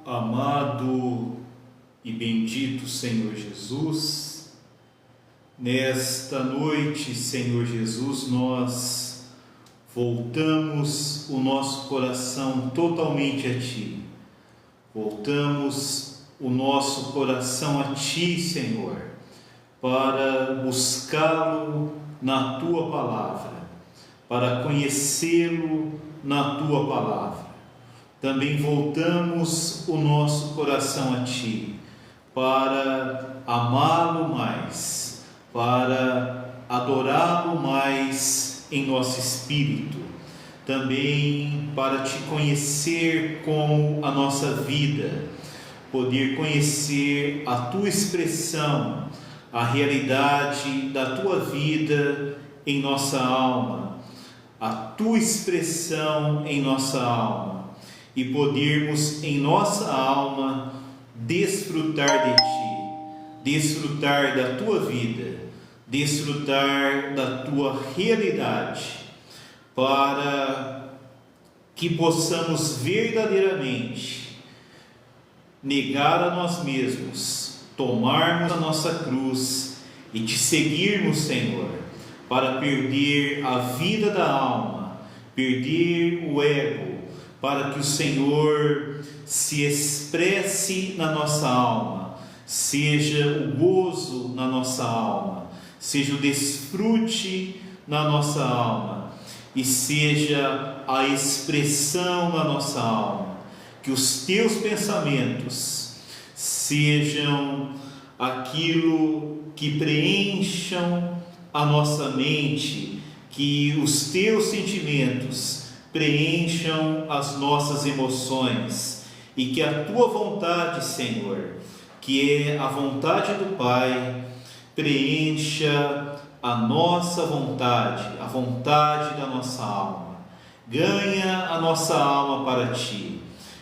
Amado e bendito Senhor Jesus, nesta noite, Senhor Jesus, nós voltamos o nosso coração totalmente a Ti. Voltamos o nosso coração a Ti, Senhor, para buscá-lo na Tua Palavra, para conhecê-lo na Tua Palavra. Também voltamos o nosso coração a Ti, para amá-lo mais, para adorá-lo mais em nosso espírito, também para Te conhecer como a nossa vida, poder conhecer a Tua expressão, a realidade da Tua vida em nossa alma, a Tua expressão em nossa alma, e podermos em nossa alma desfrutar de Ti, desfrutar da Tua vida, desfrutar da Tua realidade, para que possamos verdadeiramente negar a nós mesmos, tomarmos a nossa cruz e Te seguirmos, Senhor, para perder a vida da alma, perder o ego, para que o Senhor se expresse na nossa alma, seja o gozo na nossa alma, seja o desfrute na nossa alma e seja a expressão na nossa alma. Que os Teus pensamentos sejam aquilo que preencham a nossa mente, que os Teus sentimentos preencham as nossas emoções e que a Tua vontade, Senhor, que é a vontade do Pai, preencha a nossa vontade, a vontade da nossa alma. Ganha a nossa alma para Ti,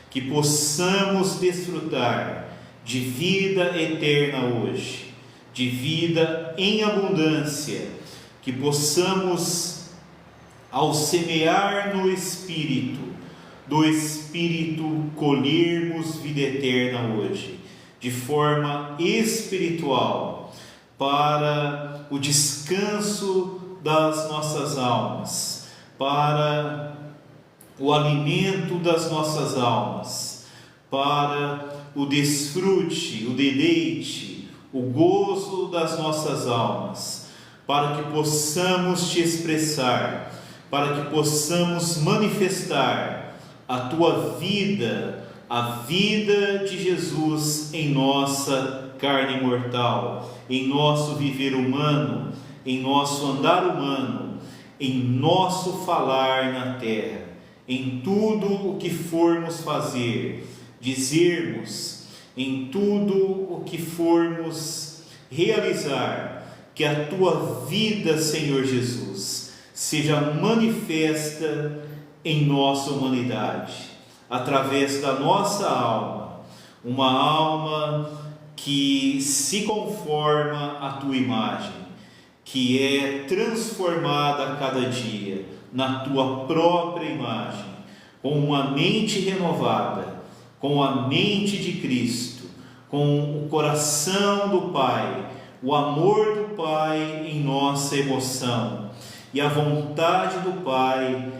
que possamos desfrutar de vida eterna hoje, de vida em abundância, que possamos, ao semear no Espírito, do Espírito colhermos vida eterna hoje, de forma espiritual, para o descanso das nossas almas, para o alimento das nossas almas, para o desfrute, o deleite, o gozo das nossas almas, para que possamos Te expressar, para que possamos manifestar a Tua vida, a vida de Jesus em nossa carne mortal, em nosso viver humano, em nosso andar humano, em nosso falar na terra, em tudo o que formos fazer, dizermos, em tudo o que formos realizar, que a Tua vida, Senhor Jesus, seja manifesta em nossa humanidade, através da nossa alma, uma alma que se conforma à Tua imagem, que é transformada a cada dia na Tua própria imagem, com uma mente renovada, com a mente de Cristo, com o coração do Pai, o amor do Pai em nossa emoção, e a vontade do Pai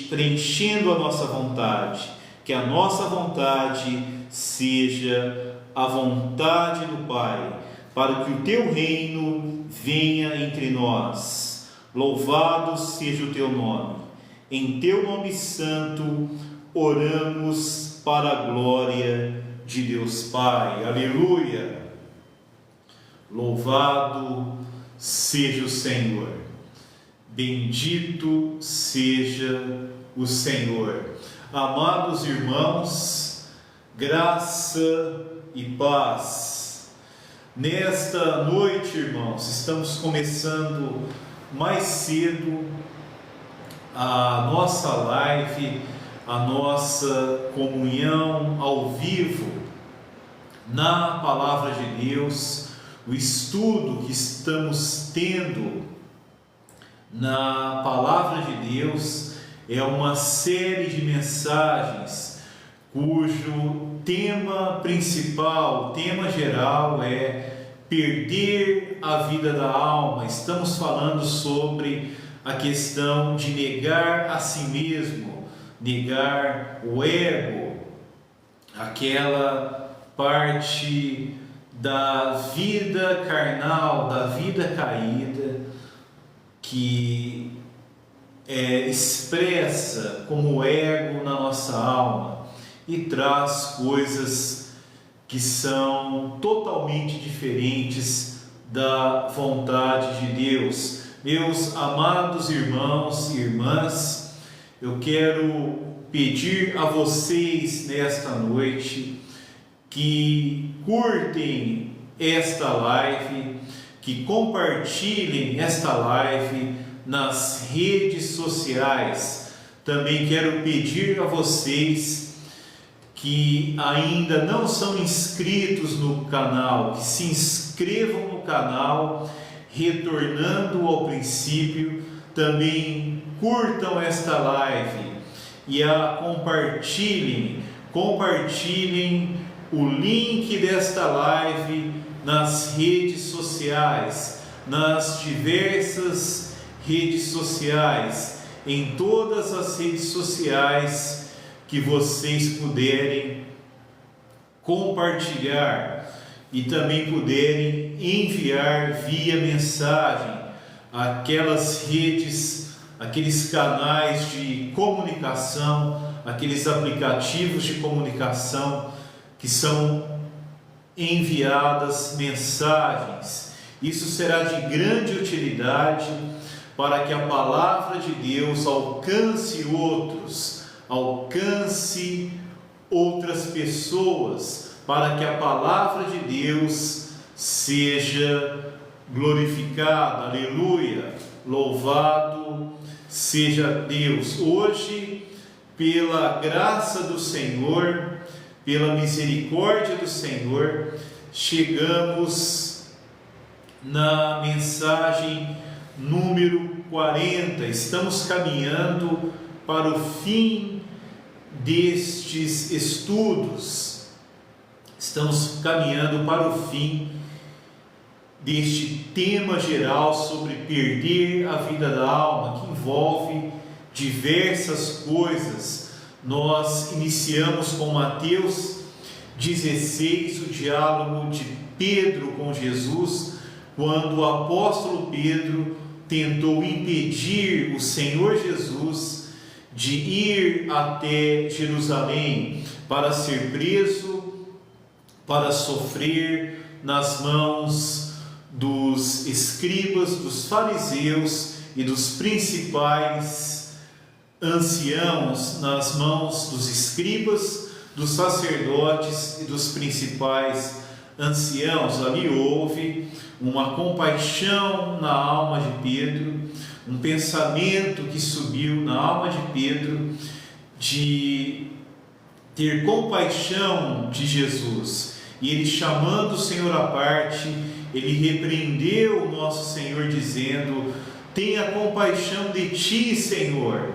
preenchendo a nossa vontade, que a nossa vontade seja a vontade do Pai, para que o Teu reino venha entre nós. Louvado seja o Teu nome. Em Teu nome santo oramos para a glória de Deus Pai. Aleluia! Louvado seja o Senhor. Bendito seja o Senhor. Amados irmãos, graça e paz. Nesta noite, irmãos, estamos começando mais cedo a nossa live, a nossa comunhão ao vivo na Palavra de Deus, o estudo que estamos tendo na Palavra de Deus é uma série de mensagens cujo tema principal, tema geral é perder a vida da alma. Estamos falando sobre a questão de negar a si mesmo, negar o ego, aquela parte da vida carnal, da vida caída, que é expressa como ego na nossa alma e traz coisas que são totalmente diferentes da vontade de Deus. Meus amados irmãos e irmãs, eu quero pedir a vocês nesta noite que curtem esta live, que compartilhem esta live nas redes sociais. Também quero pedir a vocês que ainda não são inscritos no canal, que se inscrevam no canal, retornando ao princípio. Também curtam esta live e a compartilhem o link desta live nas redes sociais, nas diversas redes sociais, em todas as redes sociais que vocês puderem compartilhar e também puderem enviar via mensagem aquelas redes, aqueles canais de comunicação, aqueles aplicativos de comunicação que são enviadas mensagens. Isso será de grande utilidade para que a palavra de Deus alcance outros, alcance outras pessoas, para que a palavra de Deus seja glorificada. Aleluia! Louvado seja Deus. Hoje, pela graça do Senhor, pela misericórdia do Senhor, chegamos na mensagem número 40. Estamos caminhando para o fim destes estudos. Estamos caminhando para o fim deste tema geral sobre perder a vida da alma, que envolve diversas coisas. Nós iniciamos com Mateus 16, o diálogo de Pedro com Jesus, quando o apóstolo Pedro tentou impedir o Senhor Jesus de ir até Jerusalém para ser preso, para sofrer nas mãos dos escribas, dos fariseus e dos principais anciãos, nas mãos dos escribas, dos sacerdotes e dos principais anciãos. Ali houve uma compaixão na alma de Pedro, um pensamento que subiu na alma de Pedro de ter compaixão de Jesus. E ele, chamando o Senhor à parte, ele repreendeu o nosso Senhor, dizendo: tenha compaixão de ti, Senhor,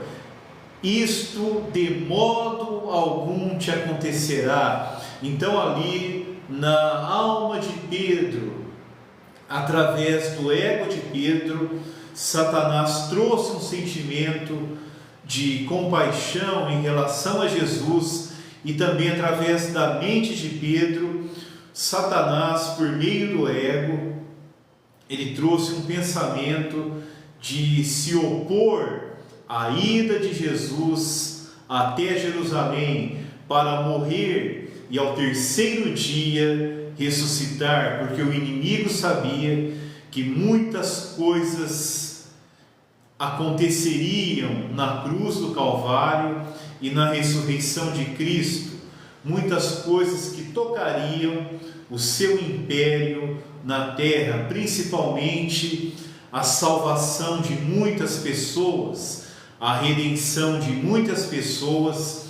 isto de modo algum te acontecerá. Então ali na alma de Pedro, através do ego de Pedro, Satanás trouxe um sentimento de compaixão em relação a Jesus, e também através da mente de Pedro, Satanás, por meio do ego, ele trouxe um pensamento de se opor à ida de Jesus até Jerusalém para morrer e ao terceiro dia ressuscitar, porque o inimigo sabia que muitas coisas aconteceriam na cruz do Calvário e na ressurreição de Cristo, muitas coisas que tocariam o seu império na terra, principalmente a salvação de muitas pessoas, a redenção de muitas pessoas,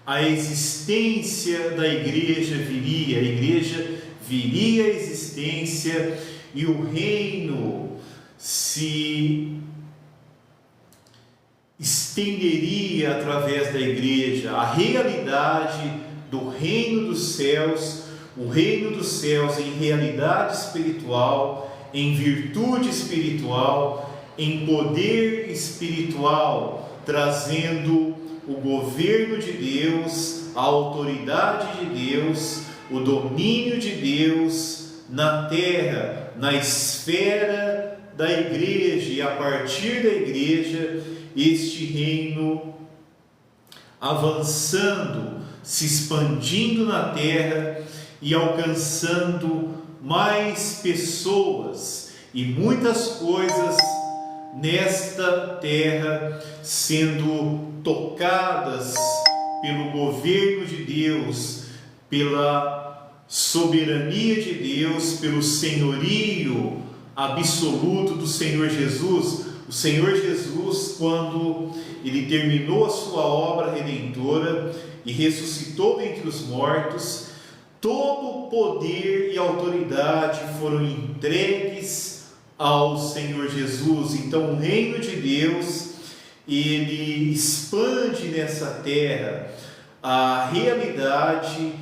a existência da igreja viria, a igreja viria à existência e o reino se estenderia através da igreja, a realidade do reino dos céus, o reino dos céus em realidade espiritual, em virtude espiritual, em poder espiritual, trazendo o governo de Deus, a autoridade de Deus, o domínio de Deus na terra, na esfera da igreja, e a partir da igreja, este reino avançando, se expandindo na terra e alcançando mais pessoas e muitas coisas nesta terra sendo tocadas pelo governo de Deus, pela soberania de Deus, pelo senhorio absoluto do Senhor Jesus. O Senhor Jesus, quando ele terminou a sua obra redentora e ressuscitou dentre os mortos, todo o poder e autoridade foram entregues ao Senhor Jesus. Então o reino de Deus, ele expande nessa terra a realidade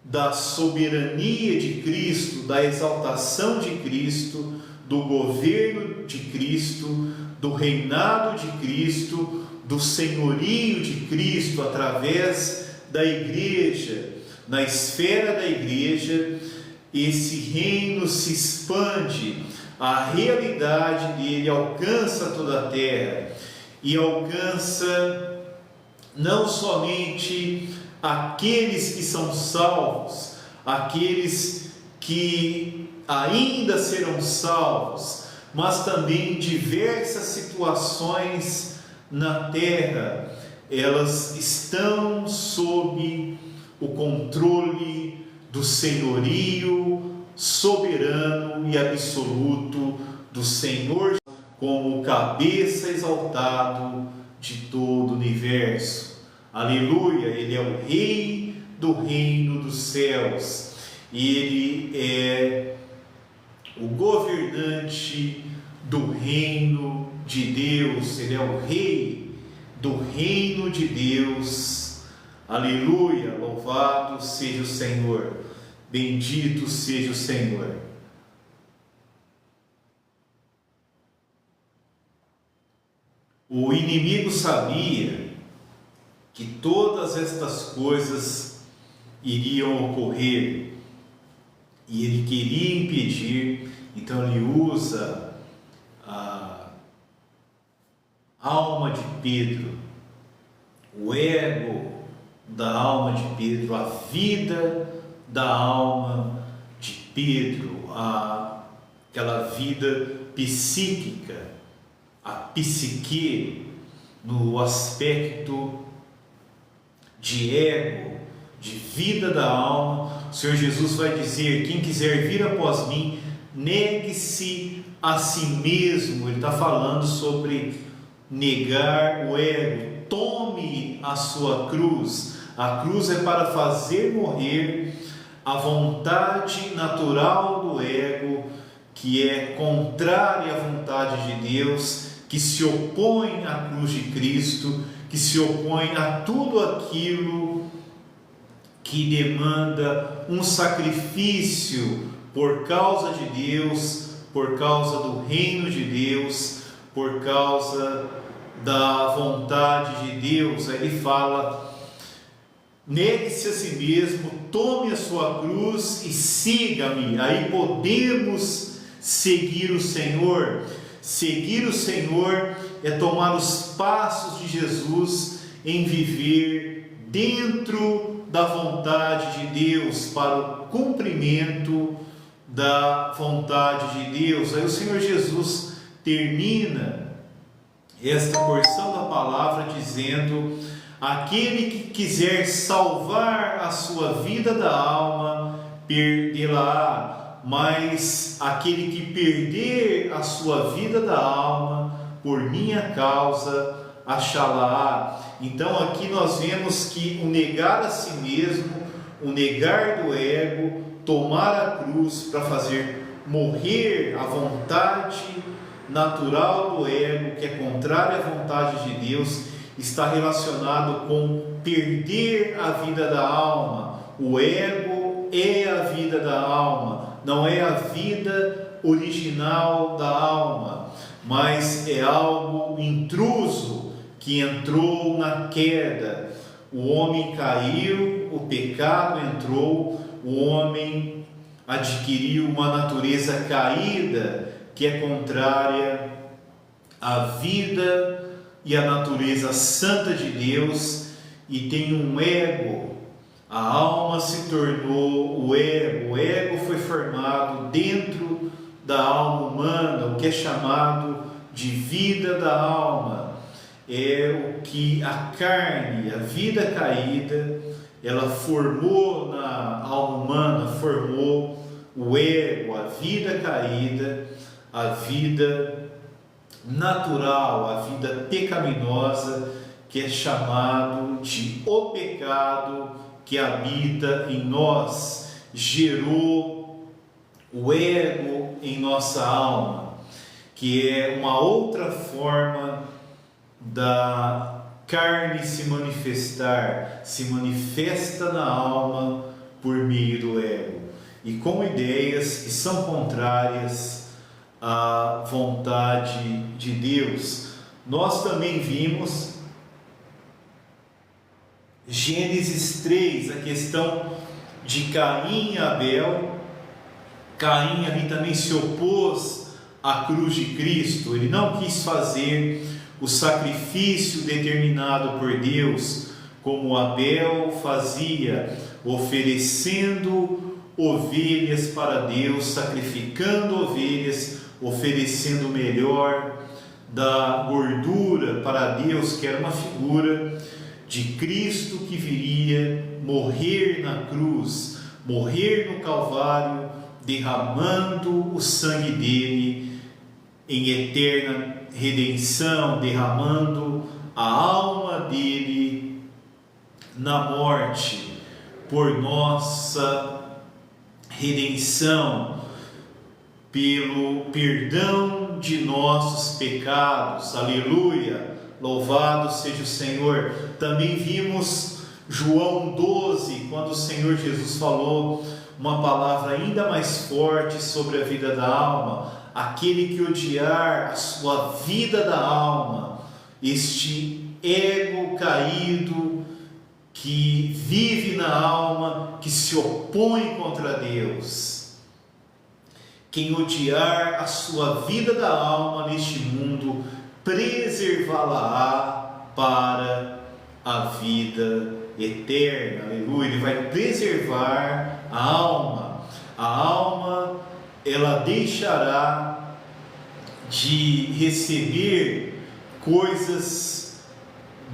da soberania de Cristo, da exaltação de Cristo, do governo de Cristo, do reinado de Cristo, do senhorio de Cristo através da igreja. Na esfera da igreja, esse reino se expande, a realidade dele alcança toda a terra e alcança não somente aqueles que são salvos, aqueles que ainda serão salvos, mas também diversas situações na terra, elas estão sob o controle do senhorio soberano e absoluto do Senhor, como cabeça exaltado de todo o universo. Aleluia! Ele é o Rei do reino dos céus, e Ele é o governante do reino de Deus, Ele é o Rei do reino de Deus. Aleluia! Louvado seja o Senhor, bendito seja o Senhor. O inimigo sabia que todas estas coisas iriam ocorrer e ele queria impedir, então ele usa a alma de Pedro, o ego da alma de Pedro, a vida da alma de Pedro, aquela vida psíquica, a psique, no aspecto de ego, de vida da alma. O Senhor Jesus vai dizer: quem quiser vir após mim, negue-se a si mesmo. Ele está falando sobre negar o ego. Tome a sua cruz. A cruz é para fazer morrer a vontade natural do ego, que é contrária à vontade de Deus, que se opõe à cruz de Cristo, que se opõe a tudo aquilo que demanda um sacrifício por causa de Deus, por causa do reino de Deus, por causa da vontade de Deus. Aí ele fala: negue-se a si mesmo, tome a sua cruz e siga-me. Aí podemos seguir o Senhor. Seguir o Senhor é tomar os passos de Jesus em viver dentro da vontade de Deus, para o cumprimento da vontade de Deus. Aí o Senhor Jesus termina esta porção da palavra dizendo: aquele que quiser salvar a sua vida da alma, perdê-la-á, mas aquele que perder a sua vida da alma por minha causa, achá-la-á. Então aqui nós vemos que o negar a si mesmo, o negar do ego, tomar a cruz para fazer morrer a vontade natural do ego, que é contrária à vontade de Deus, está relacionado com perder a vida da alma. O ego é a vida da alma, não é a vida original da alma, mas é algo intruso que entrou na queda. O homem caiu, o pecado entrou, o homem adquiriu uma natureza caída que é contrária à vida e à natureza santa de Deus, e tem um ego. A alma se tornou o ego foi formado dentro da alma humana, o que é chamado de vida da alma. É o que a carne, a vida caída, ela formou na alma humana, formou o ego, a vida caída, a vida natural, a vida pecaminosa, que é chamado de o pecado que habita em nós, gerou o ego em nossa alma, que é uma outra forma da carne se manifestar, se manifesta na alma por meio do ego, e com ideias que são contrárias à vontade de Deus. Nós também vimos Gênesis 3, a questão de Caim e Abel. Caim ali também se opôs à cruz de Cristo, ele não quis fazer o sacrifício determinado por Deus, como Abel fazia, oferecendo ovelhas para Deus, sacrificando ovelhas, oferecendo o melhor da gordura para Deus, que era uma figura de Cristo que viria morrer na cruz, morrer no Calvário, derramando o sangue dele em eterna redenção, derramando a alma dele na morte por nossa redenção, pelo perdão de nossos pecados. Aleluia! Louvado seja o Senhor. Também vimos João 12, quando o Senhor Jesus falou uma palavra ainda mais forte sobre a vida da alma. Aquele que odiar a sua vida da alma, este ego caído que vive na alma, que se opõe contra Deus. Quem odiar a sua vida da alma neste mundo, preservá-la-á para a vida eterna. Aleluia! Ele vai preservar a alma. A alma, ela deixará de receber coisas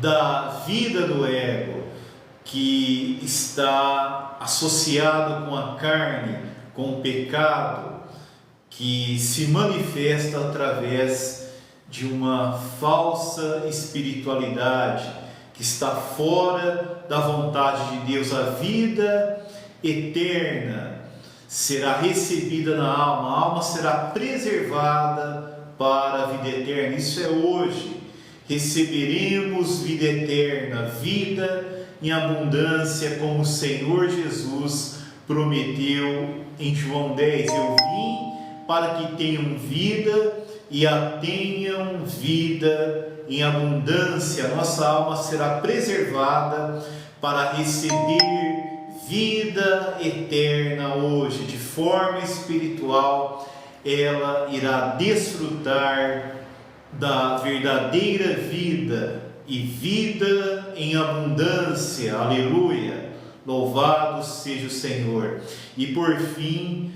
da vida do ego, que está associado com a carne, com o pecado, que se manifesta através de uma falsa espiritualidade, que está fora da vontade de Deus. A vida eterna será recebida na alma, a alma será preservada para a vida eterna. Isso é hoje. Receberemos vida eterna, vida em abundância, como o Senhor Jesus prometeu em João 10. Eu vim para que tenham vida e a tenham vida em abundância. Nossa alma será preservada para receber vida eterna hoje, de forma espiritual. Ela irá desfrutar da verdadeira vida e vida em abundância. Aleluia! Louvado seja o Senhor. E por fim,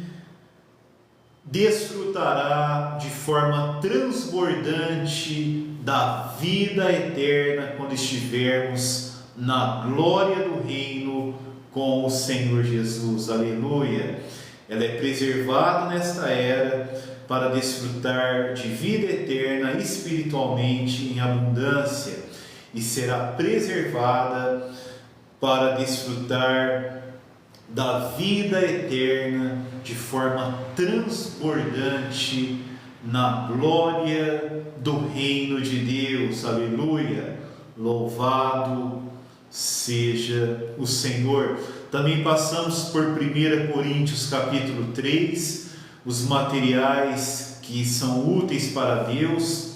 desfrutará de forma transbordante da vida eterna quando estivermos na glória do reino com o Senhor Jesus. Aleluia! Ela é preservada nesta era para desfrutar de vida eterna espiritualmente em abundância, e será preservada para desfrutar da vida eterna de forma transbordante na glória do reino de Deus. Aleluia! Louvado seja o Senhor. Também passamos por 1 Coríntios capítulo 3, os materiais que são úteis para Deus: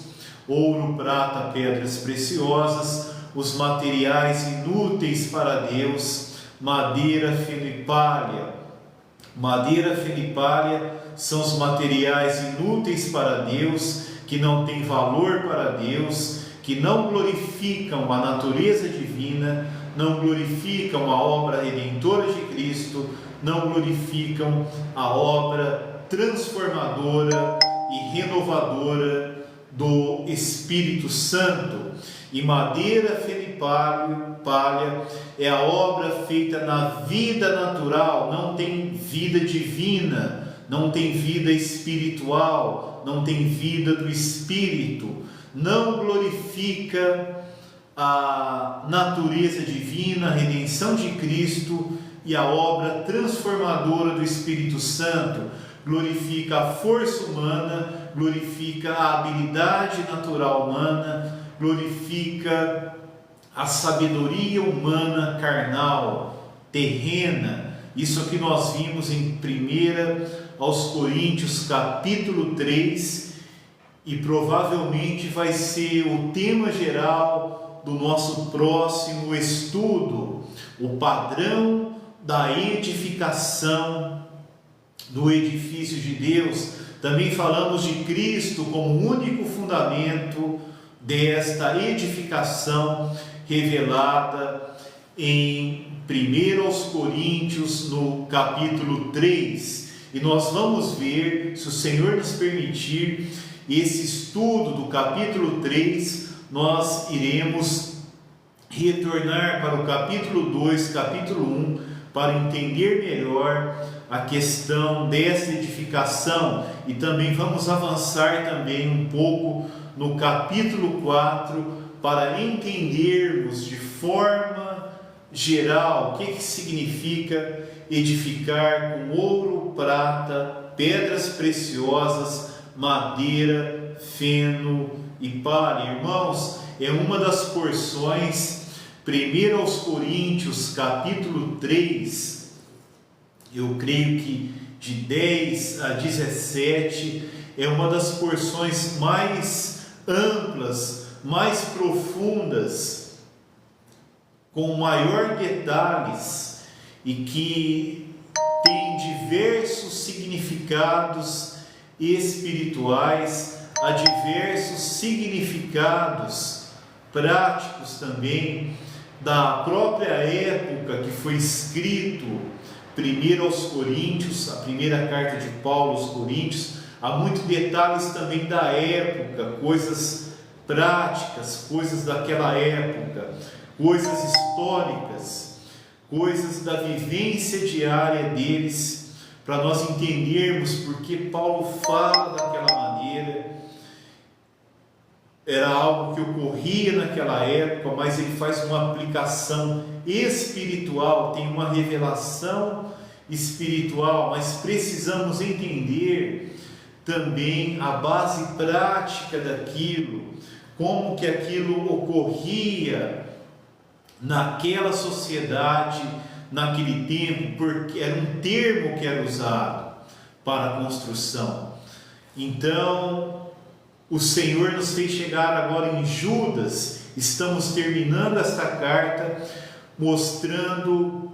ouro, prata, pedras preciosas; os materiais inúteis para Deus: madeira, feno e palha. Madeira, feno e palha são os materiais inúteis para Deus, que não têm valor para Deus, que não glorificam a natureza divina, não glorificam a obra redentora de Cristo, não glorificam a obra transformadora e renovadora do Espírito Santo. E madeira, feno e palha é a obra feita na vida natural, não tem vida divina, não tem vida espiritual, não tem vida do Espírito, não glorifica a natureza divina, a redenção de Cristo e a obra transformadora do Espírito Santo. Glorifica a força humana, glorifica a habilidade natural humana, glorifica a sabedoria humana carnal, terrena. Isso que nós vimos em 1 Coríntios capítulo 3, e provavelmente vai ser o tema geral do nosso próximo estudo: o padrão da edificação do edifício de Deus. Também falamos de Cristo como único fundamento desta edificação revelada em 1 Coríntios, no capítulo 3. E nós vamos ver, se o Senhor nos permitir, esse estudo do capítulo 3, nós iremos retornar para o capítulo 2, capítulo 1, para entender melhor a questão dessa edificação, e também vamos avançar também um pouco no capítulo 4, para entendermos de forma geral o que significa edificar com ouro, prata, pedras preciosas, madeira, feno e palha. Irmãos, é uma das porções. 1 Coríntios capítulo 3, eu creio que de 10 a 17, é uma das porções mais amplas, mais profundas, com maior detalhes, e que tem diversos significados espirituais, há diversos significados práticos também, da própria época que foi escrito 1 aos Coríntios, a primeira carta de Paulo aos Coríntios. Há muitos detalhes também da época, coisas práticas, coisas daquela época, coisas históricas, coisas da vivência diária deles, para nós entendermos porque Paulo fala daquela maneira. Era algo que ocorria naquela época, mas ele faz uma aplicação espiritual, tem uma revelação espiritual, mas precisamos entender também a base prática daquilo, como que aquilo ocorria naquela sociedade, naquele tempo, porque era um termo que era usado para a construção. Então, o Senhor nos fez chegar agora em Judas. Estamos terminando esta carta, mostrando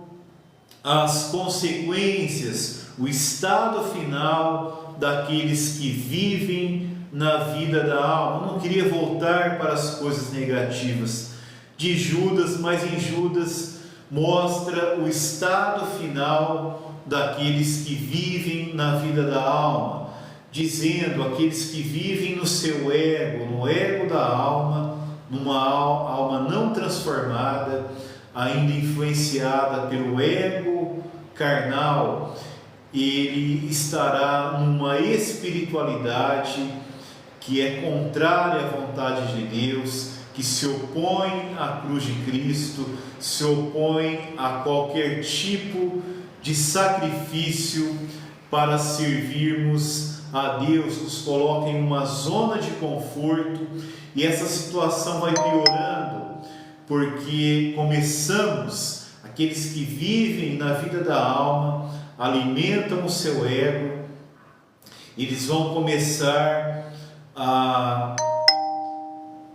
as consequências, o estado final daqueles que vivem na vida da alma. Eu não queria voltar para as coisas negativas de Judas, mas em Judas mostra o estado final daqueles que vivem na vida da alma, dizendo aqueles que vivem no seu ego, no ego da alma, numa alma não transformada, ainda influenciada pelo ego carnal. Ele estará numa espiritualidade que é contrária à vontade de Deus, que se opõe à cruz de Cristo, se opõe a qualquer tipo de sacrifício para servirmos a Deus, nos coloca em uma zona de conforto, e essa situação vai piorando, porque começamos, aqueles que vivem na vida da alma, alimentam o seu ego, eles vão começar a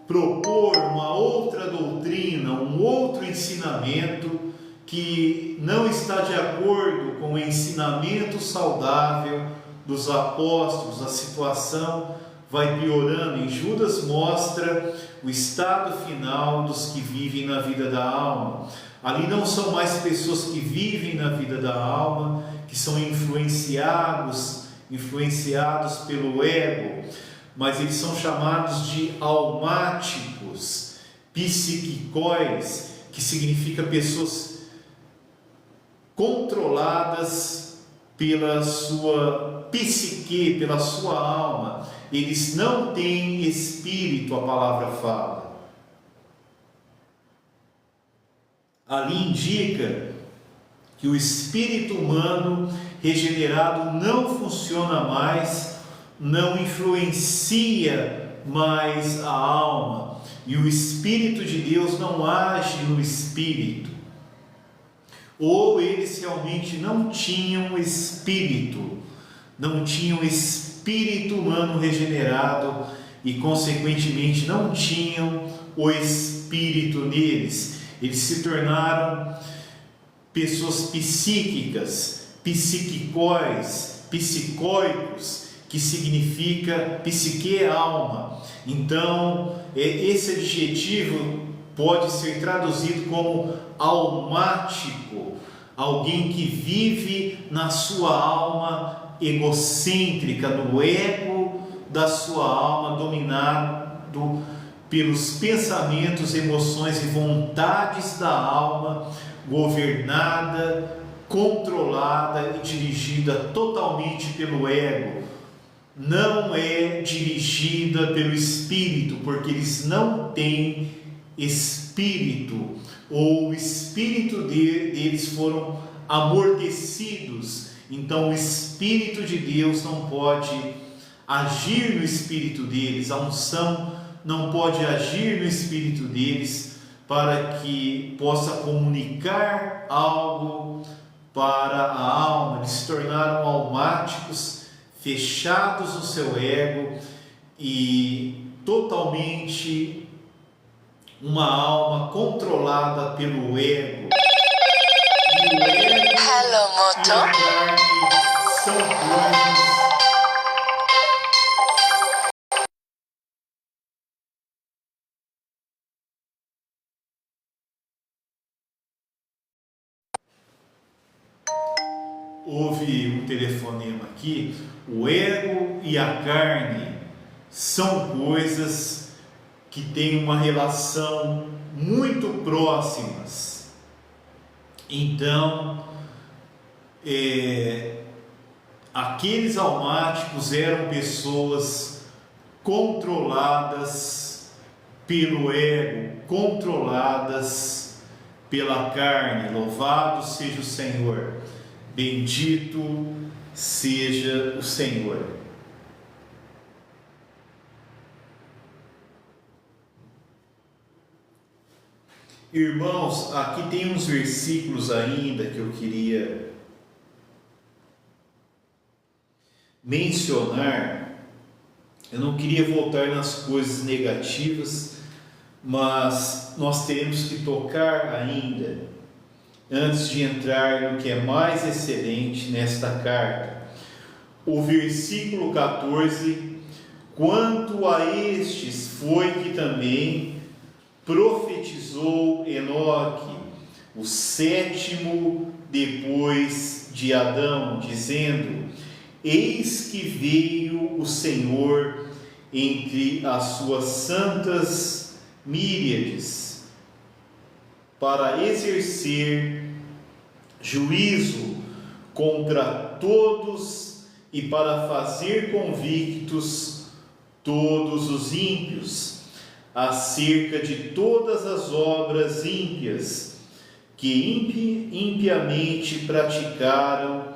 propor uma outra doutrina, um outro ensinamento que não está de acordo com o ensinamento saudável dos apóstolos. A situação vai piorando e Judas mostra o estado final dos que vivem na vida da alma. Ali não são mais pessoas que vivem na vida da alma, que são influenciados pelo ego, mas eles são chamados de almáticos, psiquicóis, que significa pessoas controladas pela sua psique, pela sua alma. Eles não têm espírito, a palavra fala. Ali indica que o espírito humano regenerado não funciona mais, não influencia mais a alma, e o Espírito de Deus não age no espírito. Ou eles realmente não tinham espírito humano regenerado e consequentemente não tinham o espírito neles. Eles se tornaram pessoas psíquicas, psiquicóis, psicóicos, que significa psique é alma. Então, esse adjetivo pode ser traduzido como almático, alguém que vive na sua alma egocêntrica, no ego da sua alma, dominado pelos pensamentos, emoções e vontades da alma, governada, controlada e dirigida totalmente pelo ego. Não é dirigida pelo espírito, porque eles não têm espírito, ou o espírito deles foram amortecidos. Então o Espírito de Deus não pode agir no espírito deles, a unção não pode agir no espírito deles para que possa comunicar algo para a alma. Eles se tornaram almáticos, fechados no seu ego e totalmente uma alma controlada pelo ego. E o ego e a carne são coisas. Houve um telefonema aqui. O ego e a carne são coisas que têm uma relação muito próximas. Então, aqueles almáticos eram pessoas controladas pelo ego, controladas pela carne. Louvado seja o Senhor. Bendito seja o Senhor. Irmãos, aqui tem uns versículos ainda que eu queria mencionar. Eu não queria voltar nas coisas negativas, mas nós teremos que tocar ainda, antes de entrar no que é mais excelente nesta carta. O versículo 14: quanto a estes foi que também profetizou Enoque, o sétimo depois de Adão, dizendo: eis que veio o Senhor entre as suas santas míriades, para exercer juízo contra todos e para fazer convictos todos os ímpios, acerca de todas as obras ímpias que impiamente praticaram,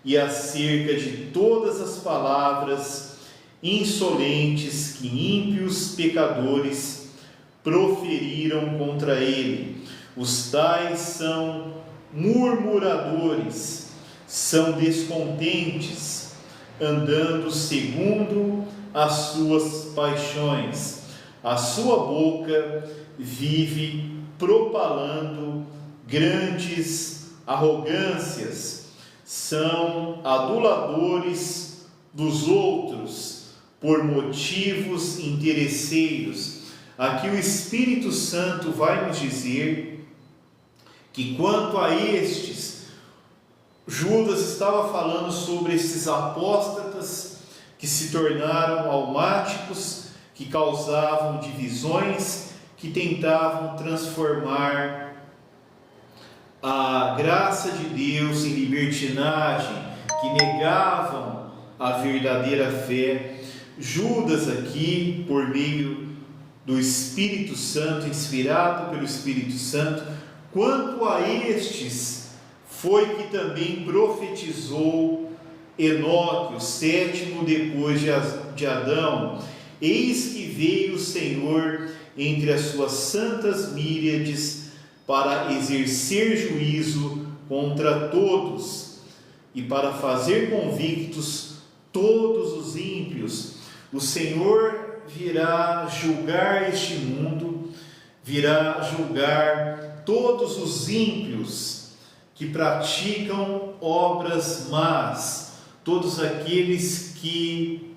e acerca de todas as palavras insolentes que ímpios pecadores proferiram contra ele. Os tais são murmuradores, são descontentes, andando segundo as suas paixões. A sua boca vive propalando grandes arrogâncias, são aduladores dos outros por motivos interesseiros. Aqui o Espírito Santo vai nos dizer que quanto a estes, Judas estava falando sobre esses apóstatas que se tornaram almáticos, que causavam divisões, que tentavam transformar a graça de Deus em libertinagem, que negavam a verdadeira fé. Judas aqui, por meio do Espírito Santo, inspirado pelo Espírito Santo, quanto a estes, foi que também profetizou Enoque, o sétimo depois de Adão. Eis que veio o Senhor entre as suas santas míriades para exercer juízo contra todos e para fazer convictos todos os ímpios. O Senhor virá julgar este mundo, virá julgar todos os ímpios que praticam obras más, todos aqueles que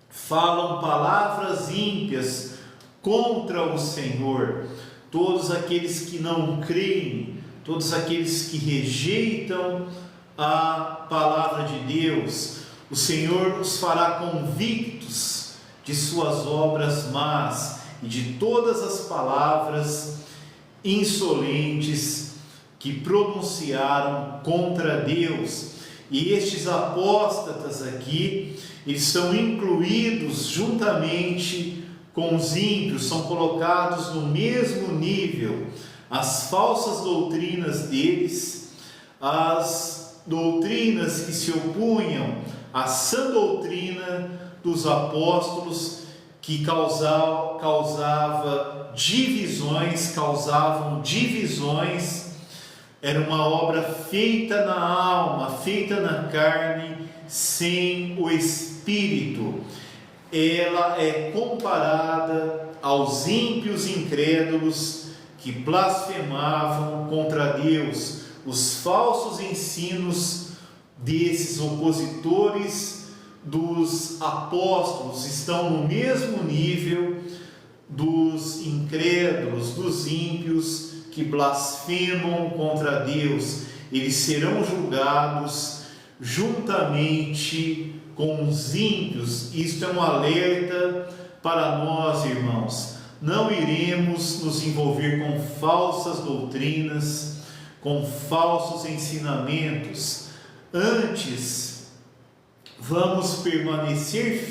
falam palavras ímpias contra o Senhor, todos aqueles que não creem, todos aqueles que rejeitam a palavra de Deus. O Senhor os fará convictos de suas obras más e de todas as palavras insolentes que pronunciaram contra Deus. E estes apóstatas aqui, eles são incluídos juntamente com os ímpios, são colocados no mesmo nível. As falsas doutrinas deles, as doutrinas que se opunham à sã doutrina dos apóstolos, que causavam divisões, era uma obra feita na alma, feita na carne, sem o Espírito. Ela é comparada aos ímpios incrédulos que blasfemavam contra Deus. Os falsos ensinos desses opositores dos apóstolos estão no mesmo nível dos incrédulos, dos ímpios que blasfemam contra Deus. Eles serão julgados juntamente com os ímpios. Isto é um alerta para nós, irmãos. Não iremos nos envolver com falsas doutrinas, com falsos ensinamentos. Antes, vamos permanecer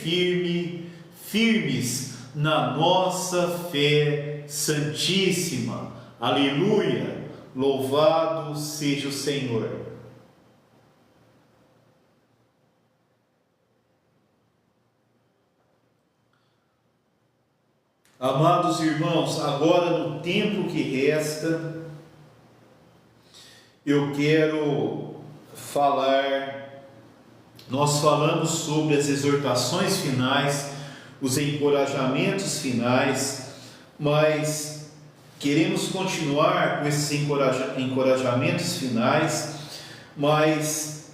firmes na nossa fé santíssima. Aleluia! Louvado seja o Senhor. Amados irmãos, agora no tempo que resta, eu quero falar. Nós falamos sobre as exortações finais, os encorajamentos finais, mas queremos continuar com esses encorajamentos finais, mas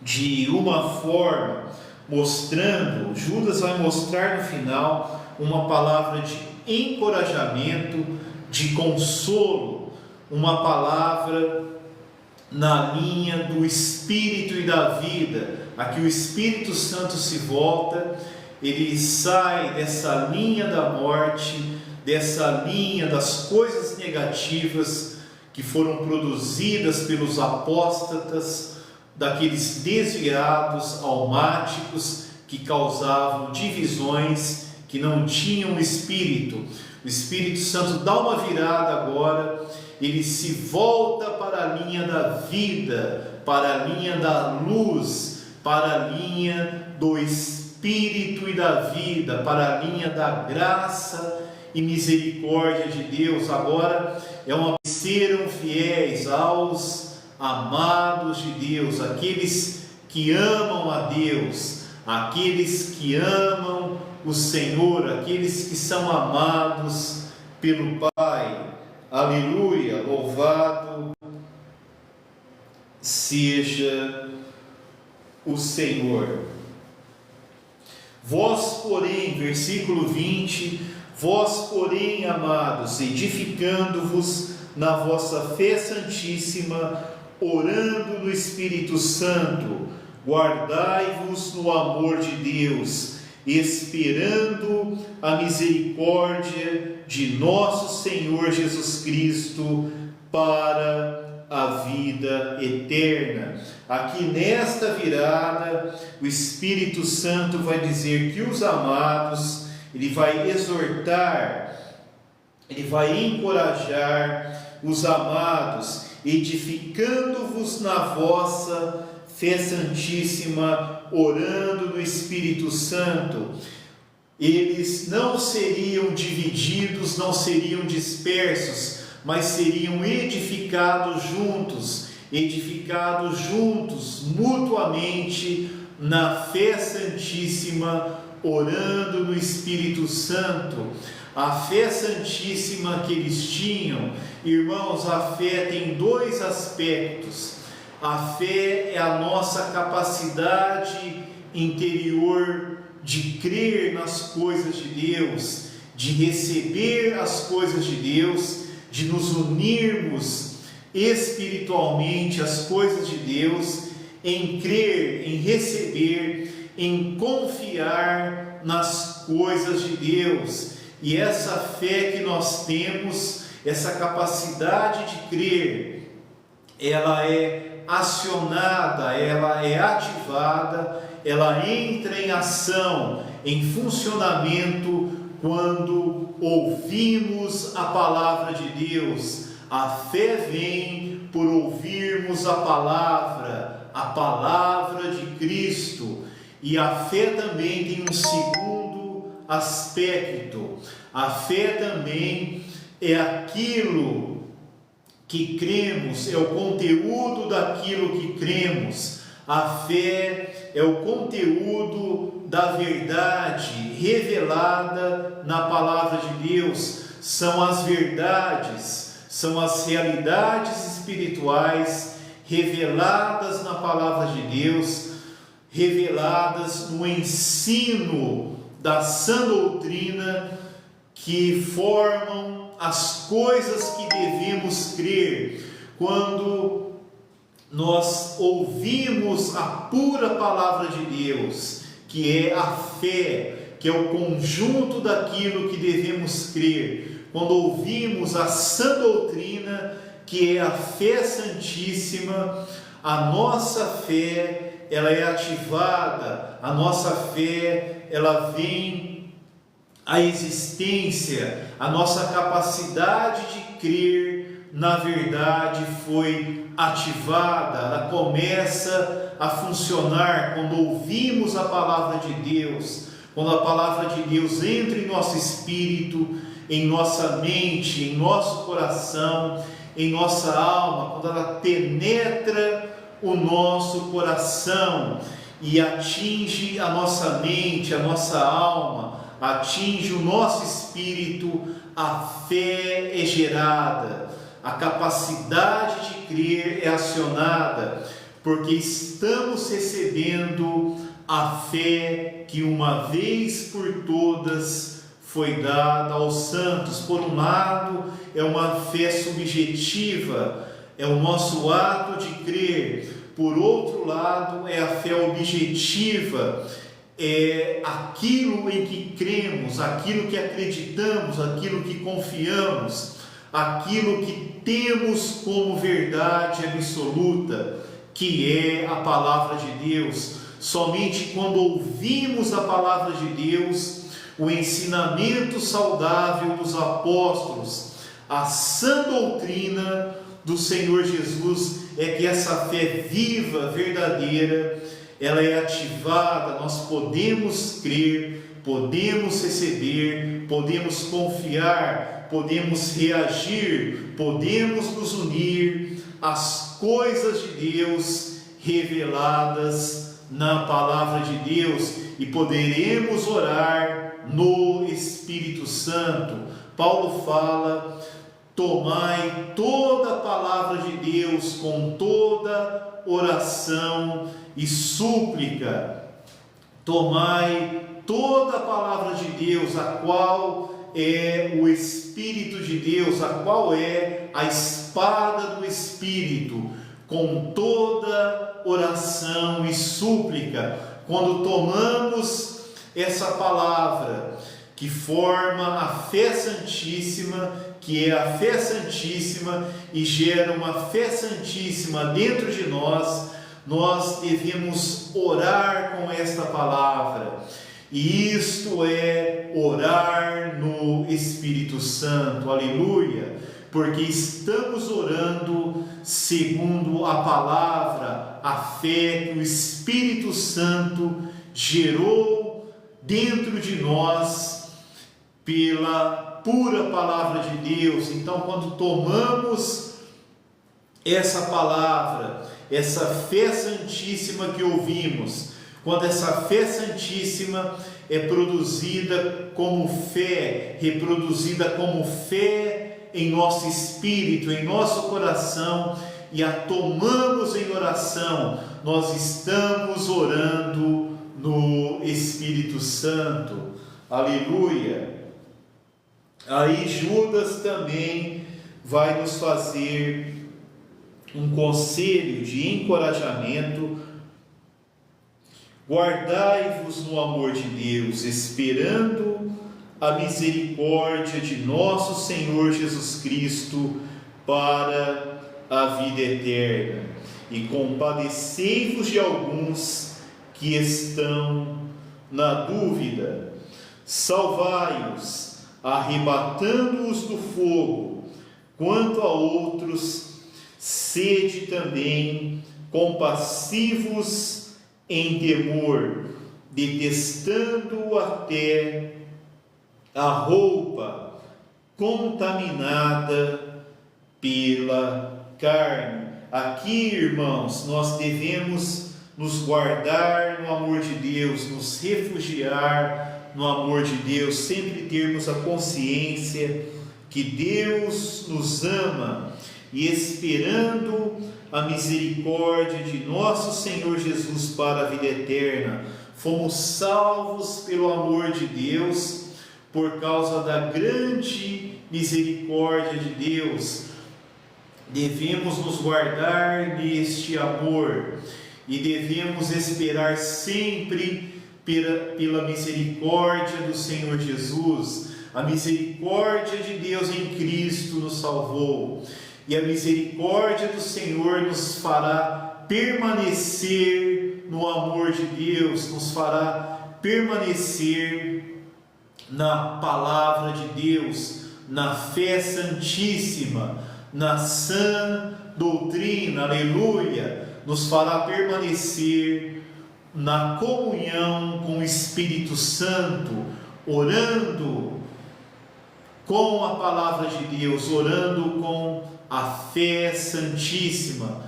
de uma forma mostrando, Judas vai mostrar no final uma palavra de encorajamento, de consolo, uma palavra na linha do Espírito e da vida. Aqui o Espírito Santo se volta, ele sai dessa linha da morte, dessa linha das coisas negativas que foram produzidas pelos apóstatas, daqueles desviados, almáticos, que causavam divisões, que não tinham Espírito. O Espírito Santo dá uma virada agora, ele se volta para a linha da vida, para a linha da luz, para a linha do Espírito e da vida, para a linha da graça e misericórdia de Deus. Agora serão fiéis aos amados de Deus, aqueles que amam a Deus, aqueles que amam o Senhor, aqueles que são amados pelo Pai. Aleluia, louvado seja o Senhor. Vós, porém, versículo 20, vós, porém, amados, edificando-vos na vossa fé santíssima, orando no Espírito Santo, guardai-vos no amor de Deus, esperando a misericórdia de nosso Senhor Jesus Cristo para a vida eterna. Aqui nesta virada, o Espírito Santo vai dizer que os amados, ele vai exortar, ele vai encorajar os amados, edificando-vos na vossa fé santíssima, orando no Espírito Santo. Eles não seriam divididos, não seriam dispersos, mas seriam edificados juntos, mutuamente, na fé santíssima, orando no Espírito Santo. A fé santíssima que eles tinham, irmãos, a fé tem dois aspectos. A fé é a nossa capacidade interior de crer nas coisas de Deus, de receber as coisas de Deus, de nos unirmos espiritualmente às coisas de Deus, em crer, em receber, em confiar nas coisas de Deus. E essa fé que nós temos, essa capacidade de crer, ela é acionada, ela é ativada, ela entra em ação, em funcionamento, quando ouvimos a palavra de Deus. A fé vem por ouvirmos a palavra de Cristo. E a fé também tem um segundo aspecto. A fé também é aquilo que cremos, é o conteúdo daquilo que cremos. A fé é o conteúdo da verdade revelada na palavra de Deus. São as verdades, são as realidades espirituais reveladas na palavra de Deus, reveladas no ensino da sã doutrina, que formam as coisas que devemos crer. Quando nós ouvimos a pura palavra de Deus, que é a fé, que é o conjunto daquilo que devemos crer, quando ouvimos a sã doutrina, que é a fé santíssima, a nossa fé, ela é ativada, a nossa fé, ela vem à existência, a nossa capacidade de crer na verdade foi ativada, ela começa a funcionar quando ouvimos a palavra de Deus, quando a palavra de Deus entra em nosso espírito, em nossa mente, em nosso coração, em nossa alma, quando ela penetra o nosso coração e atinge a nossa mente, a nossa alma, atinge o nosso espírito, a fé é gerada, a capacidade de crer é acionada, porque estamos recebendo a fé que uma vez por todas foi dada aos santos. Por um lado, é uma fé subjetiva, é o nosso ato de crer. Por outro lado, é a fé objetiva, é aquilo em que cremos, aquilo que acreditamos, aquilo que confiamos, aquilo que temos como verdade absoluta, que é a palavra de Deus. Somente quando ouvimos a palavra de Deus, o ensinamento saudável dos apóstolos, a sã doutrina do Senhor Jesus, é que essa fé viva, verdadeira, ela é ativada, nós podemos crer, podemos receber, podemos confiar, podemos reagir, podemos nos unir às coisas de Deus reveladas na palavra de Deus e poderemos orar no Espírito Santo. Paulo fala: tomai toda a palavra de Deus com toda oração e súplica. Tomai toda a palavra de Deus, a qual é o Espírito de Deus, a qual é a espada do Espírito, com toda oração e súplica. Quando tomamos essa palavra, que forma a fé santíssima, que é a fé santíssima e gera uma fé santíssima dentro de nós, nós devemos orar com esta palavra. E isto é orar no Espírito Santo, aleluia, porque estamos orando segundo a palavra, a fé que o Espírito Santo gerou dentro de nós pela pura palavra de Deus. Então, quando tomamos essa palavra, essa fé santíssima que ouvimos, quando essa fé santíssima é produzida como fé, reproduzida como fé em nosso espírito, em nosso coração, e a tomamos em oração, nós estamos orando no Espírito Santo, aleluia. Aí Judas também vai nos fazer um conselho de encorajamento: guardai-vos no amor de Deus, esperando a misericórdia de nosso Senhor Jesus Cristo para a vida eterna, e compadecei-vos de alguns que estão na dúvida, salvai-os, arrebatando-os do fogo. Quanto a outros, sede também compassivos em temor, detestando até a roupa contaminada pela carne. Aqui, irmãos, nós devemos nos guardar no amor de Deus, nos refugiar no amor de Deus, sempre termos a consciência que Deus nos ama, e esperando a misericórdia de nosso Senhor Jesus para a vida eterna. Fomos salvos pelo amor de Deus, por causa da grande misericórdia de Deus. Devemos nos guardar neste amor e devemos esperar sempre pela misericórdia do Senhor Jesus. A misericórdia de Deus em Cristo nos salvou, e a misericórdia do Senhor nos fará permanecer no amor de Deus, nos fará permanecer na palavra de Deus, na fé santíssima, na sã doutrina, aleluia, nos fará permanecer na comunhão com o Espírito Santo, orando com a palavra de Deus, orando com a fé santíssima,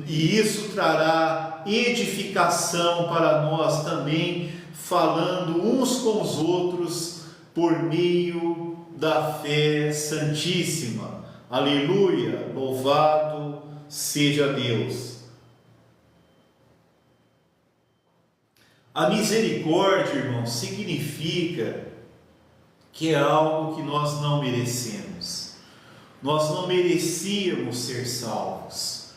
e isso trará edificação para nós também, falando uns com os outros por meio da fé santíssima. Aleluia, louvado seja Deus. A misericórdia, irmãos, significa que é algo que nós não merecemos. Nós não merecíamos ser salvos,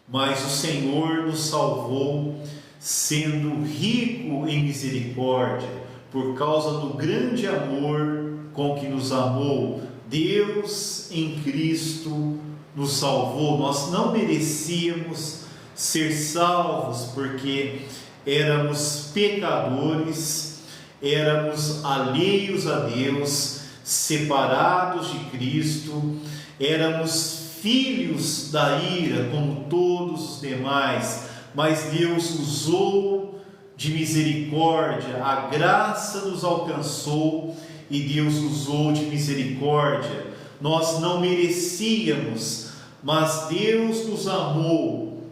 mas o Senhor nos salvou, sendo rico em misericórdia, por causa do grande amor com que nos amou. Deus em Cristo nos salvou. Nós não merecíamos ser salvos, porque éramos pecadores, éramos alheios a Deus, separados de Cristo, éramos filhos da ira como todos os demais, mas Deus usou de misericórdia, a graça nos alcançou e Deus usou de misericórdia. Nós não merecíamos, mas Deus nos amou,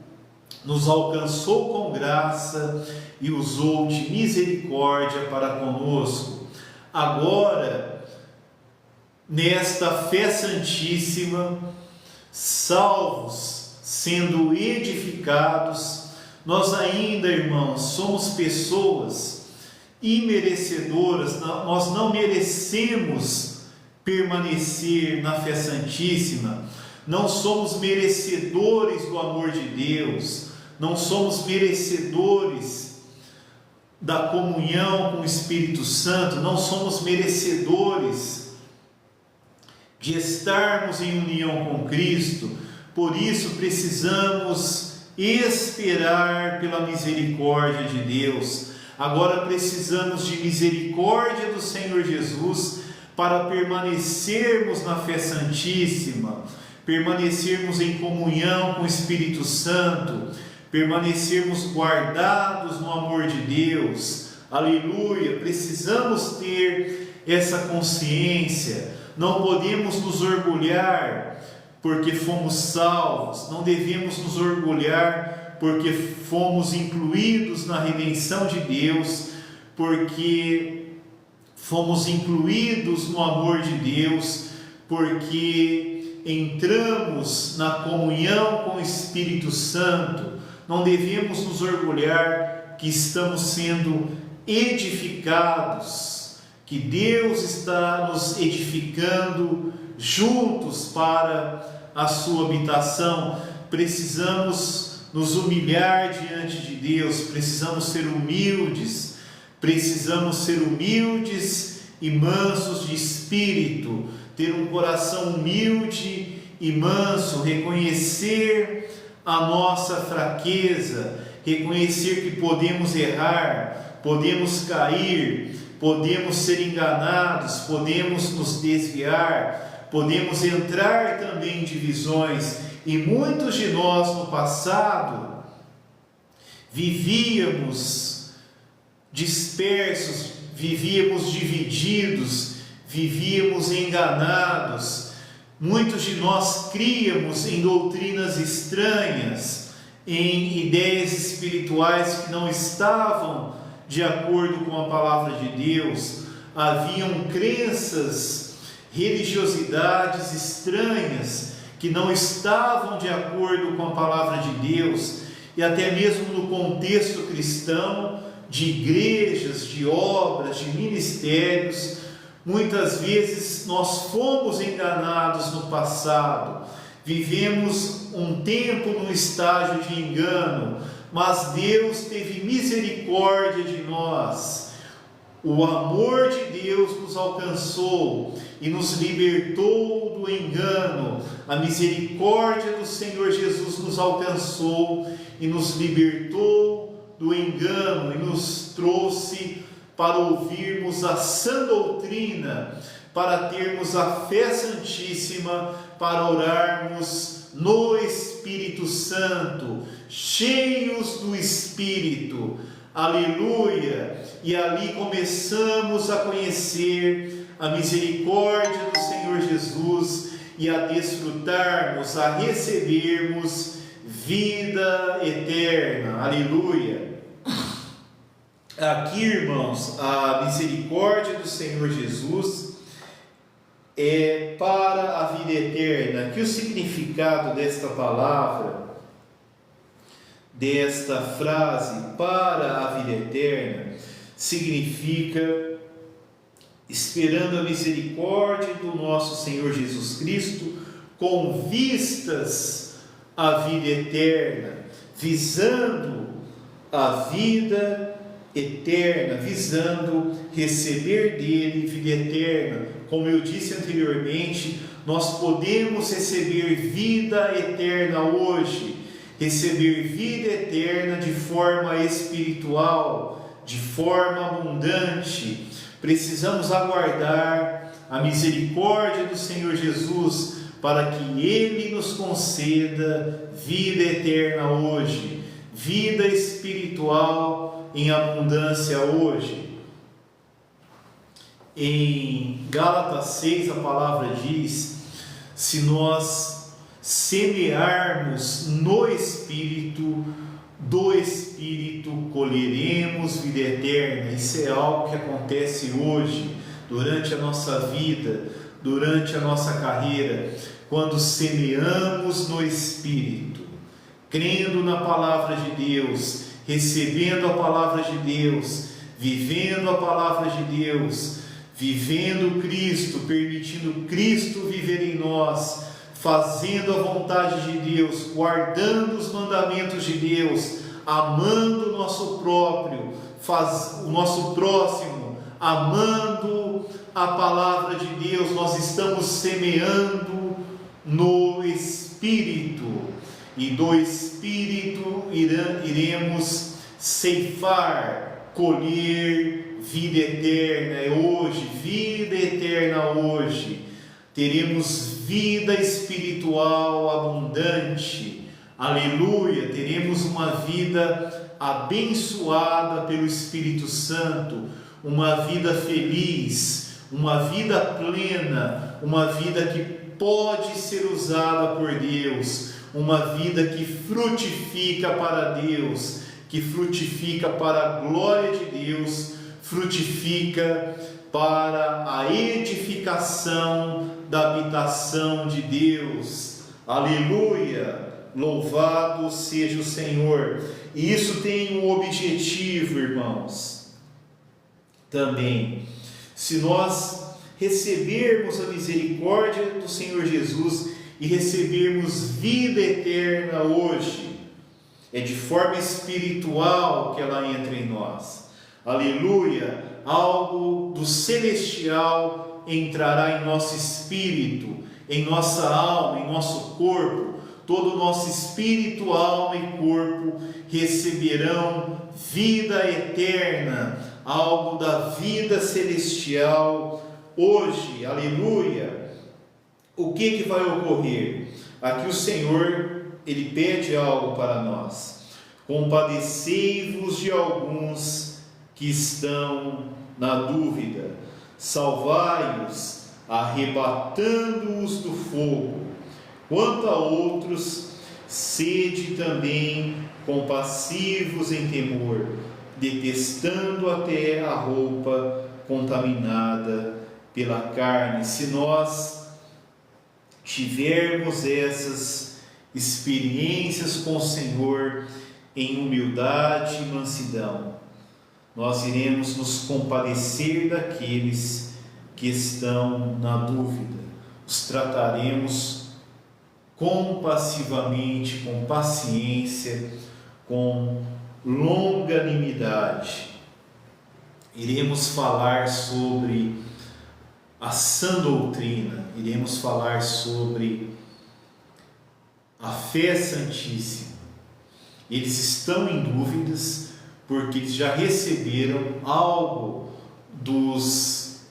nos alcançou com graça e usou de misericórdia para conosco. Agora, nesta fé santíssima, salvos, sendo edificados, nós ainda, irmãos, somos pessoas imerecedoras, nós não merecemos permanecer na fé santíssima, não somos merecedores do amor de Deus, não somos merecedores da comunhão com o Espírito Santo, não somos merecedores de estarmos em união com Cristo. Por isso precisamos esperar pela misericórdia de Deus. Agora precisamos de misericórdia do Senhor Jesus para permanecermos na fé santíssima, permanecermos em comunhão com o Espírito Santo, permanecermos guardados no amor de Deus. Aleluia! Precisamos ter essa consciência. Não podemos nos orgulhar porque fomos salvos, não devemos nos orgulhar porque fomos incluídos na redenção de Deus, porque fomos incluídos no amor de Deus, porque entramos na comunhão com o Espírito Santo. Não devemos nos orgulhar que estamos sendo edificados, que Deus está nos edificando juntos para a sua habitação. Precisamos nos humilhar diante de Deus, precisamos ser humildes e mansos de espírito, ter um coração humilde e manso, reconhecer a nossa fraqueza, reconhecer que podemos errar, podemos cair, podemos ser enganados, podemos nos desviar, podemos entrar também em divisões. E muitos de nós no passado vivíamos dispersos, vivíamos divididos, vivíamos enganados. Muitos de nós críamos em doutrinas estranhas, em ideias espirituais que não estavam de acordo com a palavra de Deus. Haviam crenças, religiosidades estranhas que não estavam de acordo com a palavra de Deus, e até mesmo no contexto cristão, de igrejas, de obras, de ministérios. Muitas vezes nós fomos enganados no passado, vivemos um tempo num estágio de engano, mas Deus teve misericórdia de nós. O amor de Deus nos alcançou e nos libertou do engano. A misericórdia do Senhor Jesus nos alcançou e nos libertou do engano e nos trouxe para ouvirmos a sã doutrina, para termos a fé santíssima, para orarmos no Espírito Santo, cheios do Espírito. Aleluia! E ali começamos a conhecer a misericórdia do Senhor Jesus e a desfrutarmos, a recebermos vida eterna. Aleluia! Aqui, irmãos, a misericórdia do Senhor Jesus é para a vida eterna. Que o significado desta palavra, desta frase, para a vida eterna, significa esperando a misericórdia do nosso Senhor Jesus Cristo, com vistas à vida eterna, visando a vida eterna, visando receber dele vida eterna. Como eu disse anteriormente, nós podemos receber vida eterna hoje, receber vida eterna de forma espiritual, de forma abundante. Precisamos aguardar a misericórdia do Senhor Jesus para que Ele nos conceda vida eterna hoje, vida espiritual em abundância hoje? Em Gálatas 6 a palavra diz: se nós semearmos no Espírito, do Espírito colheremos vida eterna. Isso é algo que acontece hoje, durante a nossa vida, durante a nossa carreira, quando semeamos no Espírito, crendo na palavra de Deus, recebendo a palavra de Deus, vivendo a palavra de Deus, vivendo Cristo, permitindo Cristo viver em nós, fazendo a vontade de Deus, guardando os mandamentos de Deus, amando o nosso próprio, o nosso próximo, amando a palavra de Deus, nós estamos semeando no Espírito, e do Espírito iremos ceifar, colher vida eterna hoje, vida eterna hoje. Teremos vida espiritual abundante, aleluia, teremos uma vida abençoada pelo Espírito Santo, uma vida feliz, uma vida plena, uma vida que pode ser usada por Deus, uma vida que frutifica para Deus, que frutifica para a glória de Deus, frutifica para a edificação da habitação de Deus. Aleluia! Louvado seja o Senhor. E isso tem um objetivo, irmãos. Também, se nós recebermos a misericórdia do Senhor Jesus e recebermos vida eterna hoje, é de forma espiritual que ela entra em nós. Aleluia! Algo do celestial entrará em nosso espírito, em nossa alma, em nosso corpo. Todo o nosso espírito, alma e corpo receberão vida eterna, algo da vida celestial hoje. Aleluia! O que vai ocorrer? Aqui o Senhor, Ele pede algo para nós: compadecei-vos de alguns que estão na dúvida, salvai-os, arrebatando-os do fogo. Quanto a outros, sede também compassivos em temor, detestando até a roupa contaminada pela carne. Se nós tivermos essas experiências com o Senhor em humildade e mansidão, nós iremos nos compadecer daqueles que estão na dúvida, os trataremos compassivamente, com paciência, com longanimidade. Iremos falar sobre a sã doutrina, iremos falar sobre a fé santíssima. Eles estão em dúvidas porque eles já receberam algo dos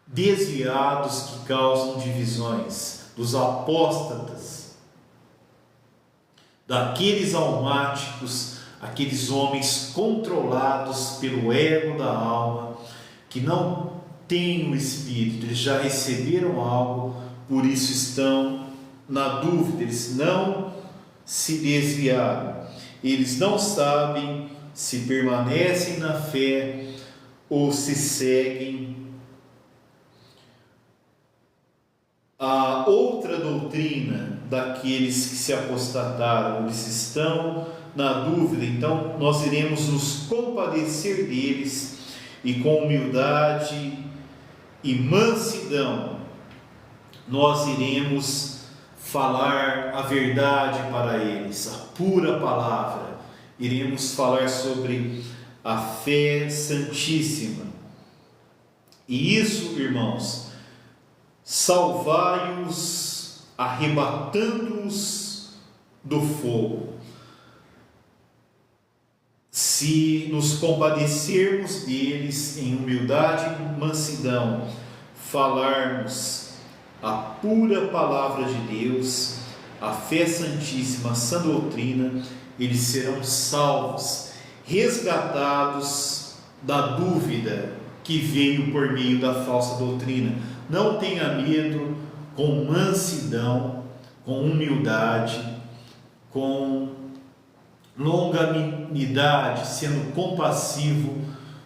desviados que causam divisões, dos apóstatas, daqueles almáticos, aqueles homens controlados pelo ego da alma, que não têm o Espírito. Eles já receberam algo, por isso estão na dúvida, eles não se desviaram, eles não sabem se permanecem na fé ou se seguem a outra doutrina daqueles que se apostataram. Eles estão na dúvida, então nós iremos nos compadecer deles e com humildade e mansidão nós iremos falar a verdade para eles, a pura palavra. Iremos falar sobre a fé santíssima. E isso, irmãos, salvai-os, arrebatando-os do fogo. Se nos compadecermos deles em humildade e mansidão, falarmos a pura palavra de Deus, a fé santíssima, a sã doutrina, eles serão salvos, resgatados da dúvida que veio por meio da falsa doutrina. Não tenha medo, com mansidão, com humildade, com longanimidade, sendo compassivo,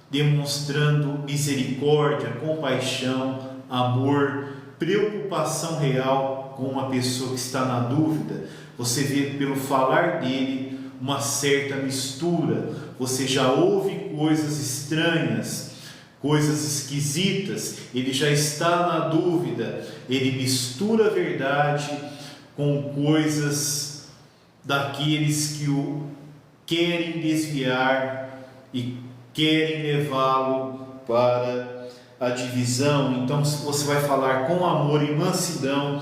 demonstrando misericórdia, compaixão, amor, preocupação real com uma pessoa que está na dúvida. Você vê pelo falar dele uma certa mistura. Você já ouve coisas estranhas, coisas esquisitas. Ele já está na dúvida. Ele mistura a verdade com coisas daqueles que o querem desviar e querem levá-lo para a divisão. Então você vai falar com amor e mansidão,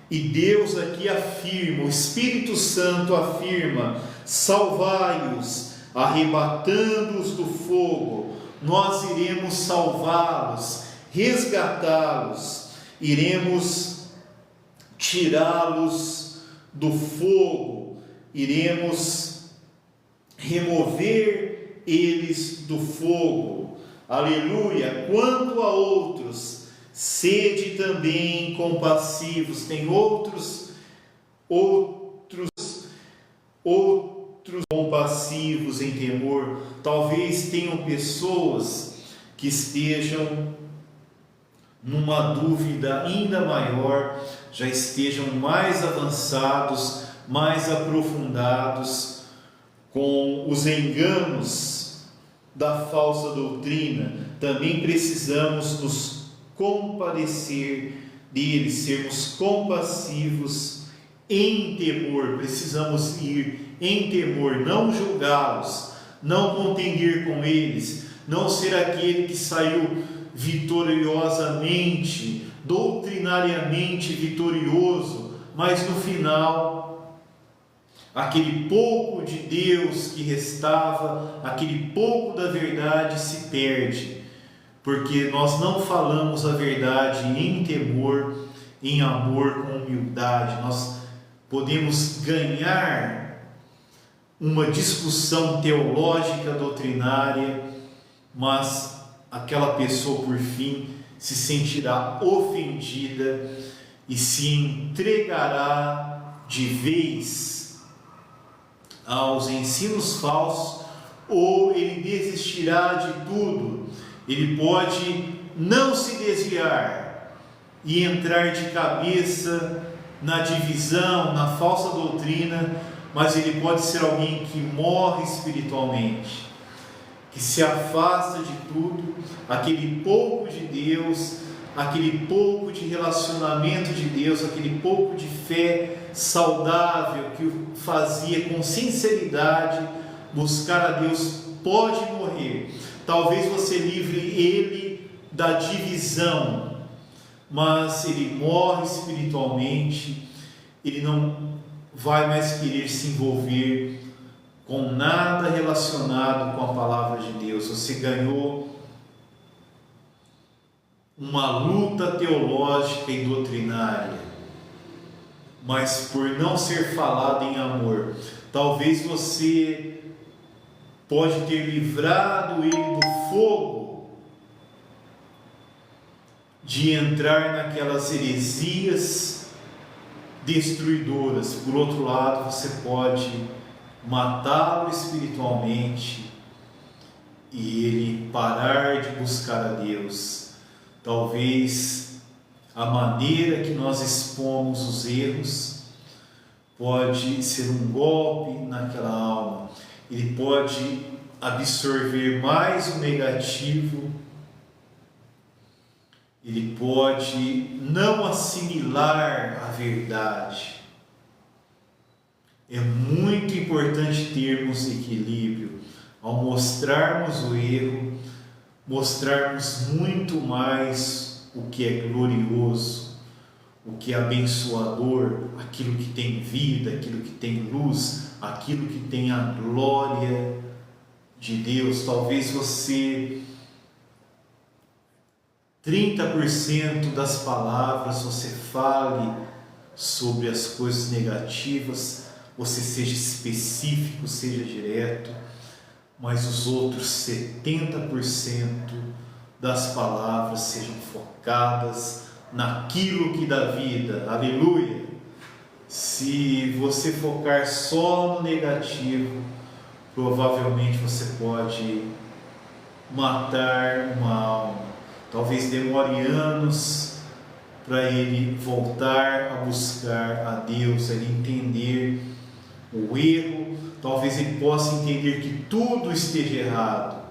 e Deus aqui afirma, o Espírito Santo afirma: salvai-os, arrebatando-os do fogo. Nós iremos salvá-los, resgatá-los, iremos tirá-los do fogo, iremos remover eles do fogo. Aleluia! Quanto a outros, sede também compassivos. Tem outros compassivos em temor. Talvez tenham pessoas que estejam numa dúvida ainda maior, já estejam mais avançados, mais aprofundados com os enganos da falsa doutrina. Também precisamos nos compadecer deles, sermos compassivos em temor. Precisamos ir em temor, não julgá-los, não contender com eles, não ser aquele que saiu vitoriosamente, doutrinariamente vitorioso, mas no final, aquele pouco de Deus que restava, aquele pouco da verdade se perde, porque nós não falamos a verdade em temor, em amor, com humildade. Nós podemos ganhar uma discussão teológica, doutrinária, mas aquela pessoa por fim se sentirá ofendida e se entregará de vez aos ensinos falsos, ou ele desistirá de tudo. Ele pode não se desviar e entrar de cabeça na divisão, na falsa doutrina, mas ele pode ser alguém que morre espiritualmente, que se afasta de tudo, aquele pouco de Deus, aquele pouco de relacionamento de Deus, aquele pouco de fé saudável que o fazia com sinceridade buscar a Deus, pode morrer. Talvez você livre ele da divisão, mas ele morre espiritualmente, ele não vai mais querer se envolver com nada relacionado com a palavra de Deus. Você ganhou uma luta teológica e doutrinária, mas por não ser falado em amor, talvez você pode ter livrado ele do fogo de entrar naquelas heresias destruidoras. Por outro lado, você pode matá-lo espiritualmente e ele parar de buscar a Deus. Talvez a maneira que nós expomos os erros pode ser um golpe naquela alma. Ele pode absorver mais o negativo, ele pode não assimilar a verdade. É muito importante termos equilíbrio. Ao mostrarmos o erro, mostrarmos muito mais o que é glorioso, o que é abençoador, aquilo que tem vida, aquilo que tem luz, aquilo que tem a glória de Deus. Talvez você, 30% das palavras você fale sobre as coisas negativas, você seja específico, seja direto, mas os outros 70% das palavras sejam focadas naquilo que dá vida. Aleluia! Se você focar só no negativo, provavelmente você pode matar uma alma. Talvez demore anos para ele voltar a buscar a Deus, ele entender o erro. Talvez ele possa entender que tudo esteja errado.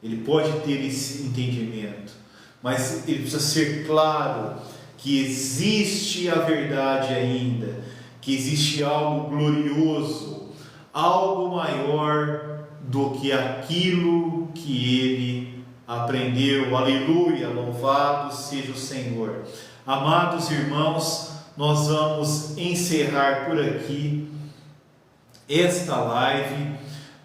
Ele pode ter esse entendimento, mas ele precisa ser claro que existe a verdade ainda, que existe algo glorioso, algo maior do que aquilo que ele aprendeu. Aleluia, louvado seja o Senhor. Amados irmãos, nós vamos encerrar por aqui esta live,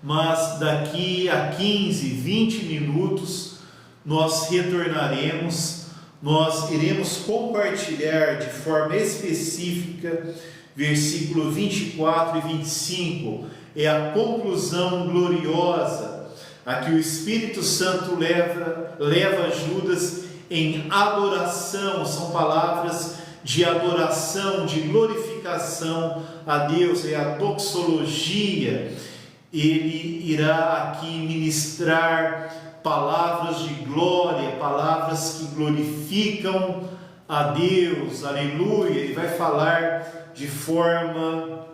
mas daqui a 15, 20 minutos nós retornaremos, nós iremos compartilhar de forma específica versículo 24 e 25, é a conclusão gloriosa a que o Espírito Santo leva Judas em adoração. São palavras de adoração, de glorificação a Deus, é a doxologia. Ele irá aqui ministrar palavras de glória, palavras que glorificam a Deus, aleluia. Ele vai falar de forma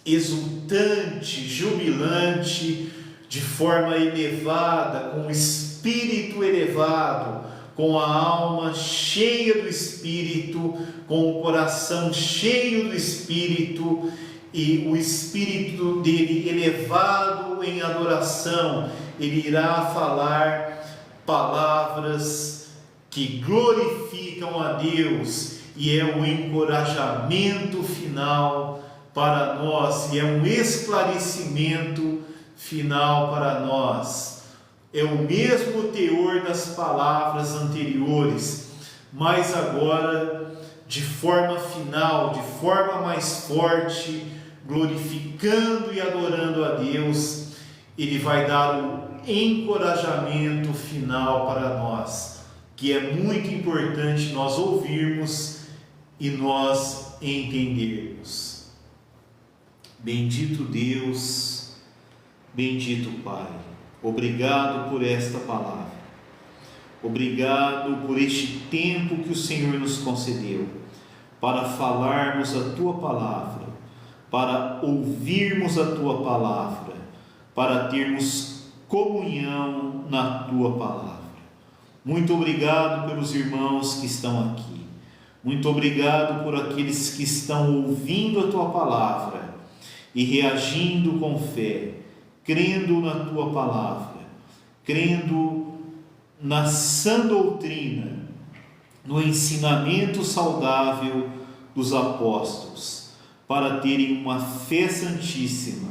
exultante, jubilante, de forma elevada, com o espírito elevado, com a alma cheia do Espírito, com o coração cheio do Espírito, e o espírito dele elevado em adoração. Ele irá falar palavras que glorificam a Deus, e é o encorajamento final para nós, e é um esclarecimento final para nós. É o mesmo teor das palavras anteriores, mas agora de forma final, de forma mais forte, glorificando e adorando a Deus. Ele vai dar o encorajamento final para nós, que é muito importante nós ouvirmos e nós entendermos. Bendito Deus, bendito Pai, obrigado por esta palavra, obrigado por este tempo que o Senhor nos concedeu para falarmos a Tua palavra, para ouvirmos a Tua palavra, para termos comunhão na Tua palavra. Muito obrigado pelos irmãos que estão aqui, muito obrigado por aqueles que estão ouvindo a Tua palavra e reagindo com fé, crendo na Tua palavra, crendo na sã doutrina, no ensinamento saudável dos apóstolos, para terem uma fé santíssima,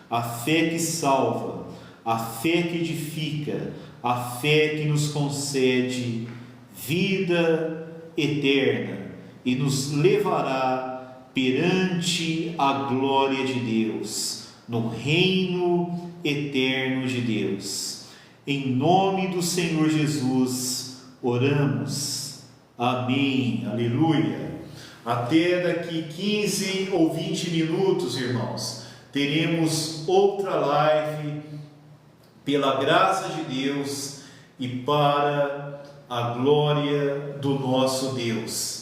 a fé que salva, a fé que edifica, a fé que nos concede vida eterna e nos levará perante a glória de Deus, no reino eterno de Deus. Em nome do Senhor Jesus, oramos. Amém. Aleluia. Até daqui 15 ou 20 minutos, irmãos, teremos outra live, pela graça de Deus e para a glória do nosso Deus.